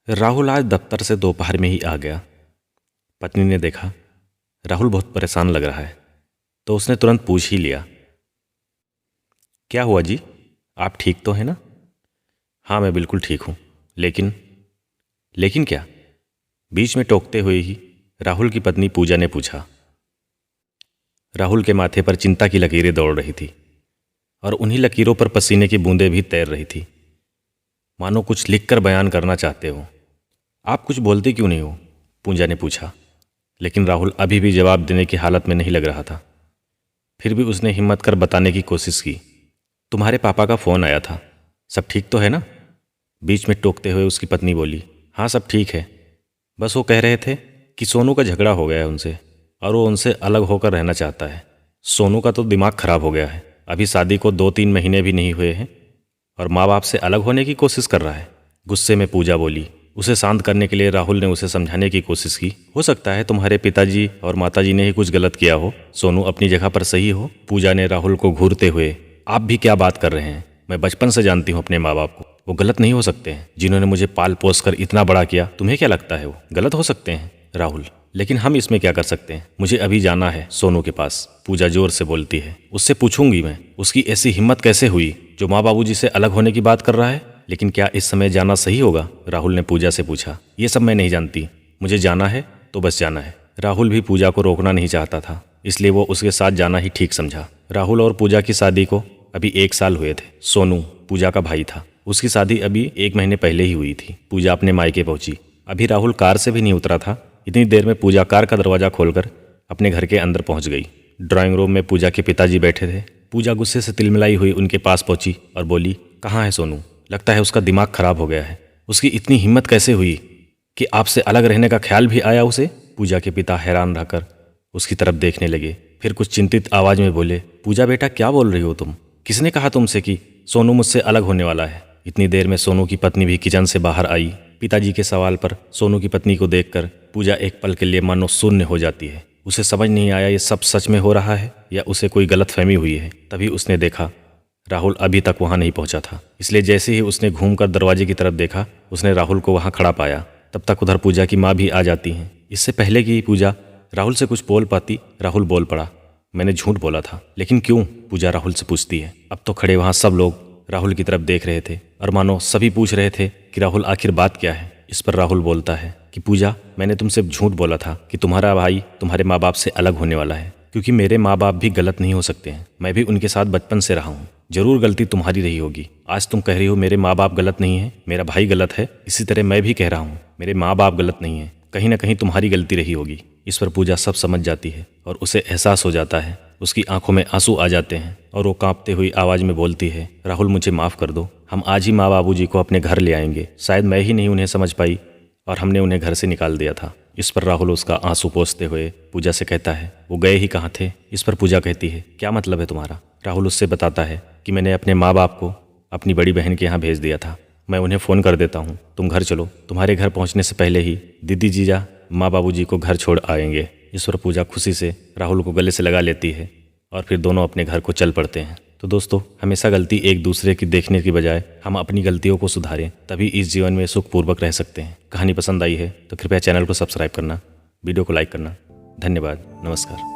राहुल आज दफ्तर से दोपहर में ही आ गया। पत्नी ने देखा राहुल बहुत परेशान लग रहा है तो उसने तुरंत पूछ ही लिया, क्या हुआ जी, आप ठीक तो हैं ना? हाँ मैं बिल्कुल ठीक हूँ, लेकिन क्या? बीच में टोकते हुए ही राहुल की पत्नी पूजा ने पूछा। राहुल के माथे पर चिंता की लकीरें दौड़ रही थी और उन्हीं लकीरों पर पसीने की बूंदें भी तैर रही थी, मानो कुछ लिखकर बयान करना चाहते हो। आप कुछ बोलते क्यों नहीं हो? पूजा ने पूछा, लेकिन राहुल अभी भी जवाब देने की हालत में नहीं लग रहा था। फिर भी उसने हिम्मत कर बताने की कोशिश की। तुम्हारे पापा का फ़ोन आया था, सब ठीक तो है ना? बीच में टोकते हुए उसकी पत्नी बोली, हाँ सब ठीक है, बस वो कह रहे थे कि सोनू का झगड़ा हो गया है उनसे और वो उनसे अलग होकर रहना चाहता है। सोनू का तो दिमाग खराब हो गया है, अभी शादी को 2-3 महीने भी नहीं हुए हैं और माँ बाप से अलग होने की कोशिश कर रहा है। गुस्से में पूजा बोली। उसे शांत करने के लिए राहुल ने उसे समझाने की कोशिश की, हो सकता है तुम्हारे पिताजी और माताजी ने ही कुछ गलत किया हो, सोनू अपनी जगह पर सही हो। पूजा ने राहुल को घूरते हुए, आप भी क्या बात कर रहे हैं? मैं बचपन से जानती हूँ अपने माँ बाप को, वो गलत नहीं हो सकते हैं। जिन्होंने मुझे पाल पोस कर इतना बड़ा किया, तुम्हें क्या लगता है वो गलत हो सकते हैं? राहुल, लेकिन हम इसमें क्या कर सकते हैं? मुझे अभी जाना है सोनू के पास, पूजा जोर से बोलती है। उससे पूछूंगी मैं, उसकी ऐसी हिम्मत कैसे हुई जो माँ बाबूजी से अलग होने की बात कर रहा है। लेकिन क्या इस समय जाना सही होगा? राहुल ने पूजा से पूछा। ये सब मैं नहीं जानती, मुझे जाना है तो बस जाना है। राहुल भी पूजा को रोकना नहीं चाहता था, इसलिए वो उसके साथ जाना ही ठीक समझा। राहुल और पूजा की शादी को अभी 1 साल हुए थे। सोनू पूजा का भाई था, उसकी शादी अभी 1 महीने पहले ही हुई थी। पूजा अपने मायके पहुंची। अभी राहुल कार से भी नहीं उतरा था, इतनी देर में पूजा कार का दरवाज़ा खोलकर अपने घर के अंदर पहुंच गई। ड्राइंग रूम में पूजा के पिताजी बैठे थे। पूजा गुस्से से तिलमिलाई हुई उनके पास पहुंची और बोली, कहाँ है सोनू? लगता है उसका दिमाग खराब हो गया है। उसकी इतनी हिम्मत कैसे हुई कि आपसे अलग रहने का ख्याल भी आया उसे? पूजा के पिता हैरान रहकर उसकी तरफ देखने लगे, फिर कुछ चिंतित आवाज में बोले, पूजा बेटा क्या बोल रही हो तुम? किसने कहा तुमसे कि सोनू मुझसे अलग होने वाला है? इतनी देर में सोनू की पत्नी भी किचन से बाहर आई। पिताजी के सवाल पर सोनू की पत्नी को देखकर पूजा एक पल के लिए मानो शून्य हो जाती है। उसे समझ नहीं आया ये सब सच में हो रहा है या उसे कोई गलतफहमी हुई है। तभी उसने देखा राहुल अभी तक वहां नहीं पहुंचा था, इसलिए जैसे ही उसने घूमकर दरवाजे की तरफ देखा, उसने राहुल को वहां खड़ा पाया। तब तक उधर पूजा की माँ भी आ जाती हैं। इससे पहले कि पूजा राहुल से कुछ बोल पाती, राहुल बोल पड़ा, मैंने झूठ बोला था। लेकिन क्यों? पूजा राहुल से पूछती है। अब तो खड़े वहां सब लोग राहुल की तरफ देख रहे थे और मानो सभी पूछ रहे थे कि राहुल आखिर बात क्या है। इस पर राहुल बोलता है कि पूजा, मैंने तुमसे झूठ बोला था कि तुम्हारा भाई तुम्हारे माँ बाप से अलग होने वाला है, क्योंकि मेरे माँ बाप भी गलत नहीं हो सकते हैं। मैं भी उनके साथ बचपन से रहा हूँ। जरूर गलती तुम्हारी रही होगी। आज तुम कह रही हो मेरे माँ बाप गलत नहीं है, मेरा भाई गलत है, इसी तरह मैं भी कह रहा हूँ मेरे माँ बाप गलत नहीं है, कहीं ना कहीं तुम्हारी गलती रही होगी। इस पर पूजा सब समझ जाती है और उसे एहसास हो जाता है। उसकी आंखों में आंसू आ जाते हैं और वो कांपते हुई आवाज में बोलती है, राहुल मुझे माफ़ कर दो, हम आज ही माँ बाबूजी को अपने घर ले आएंगे। शायद मैं ही नहीं उन्हें समझ पाई और हमने उन्हें घर से निकाल दिया था। इस पर राहुल उसका आंसू पोंछते हुए पूजा से कहता है, वो गए ही कहाँ थे? इस पर पूजा कहती है, क्या मतलब है तुम्हारा? राहुल उससे बताता है कि मैंने अपने माँ बाप को अपनी बड़ी बहन के यहाँ भेज दिया था, मैं उन्हें फ़ोन कर देता हूँ, तुम घर चलो। तुम्हारे घर पहुँचने से पहले ही दीदी जीजा माँ बाबूजी को घर छोड़ आएंगे। इस पर पूजा खुशी से राहुल को गले से लगा लेती है और फिर दोनों अपने घर को चल पड़ते हैं। तो दोस्तों, हमेशा गलती एक दूसरे की देखने की बजाय हम अपनी गलतियों को सुधारें, तभी इस जीवन में सुखपूर्वक रह सकते हैं। कहानी पसंद आई है तो कृपया चैनल को सब्सक्राइब करना, वीडियो को लाइक करना। धन्यवाद, नमस्कार।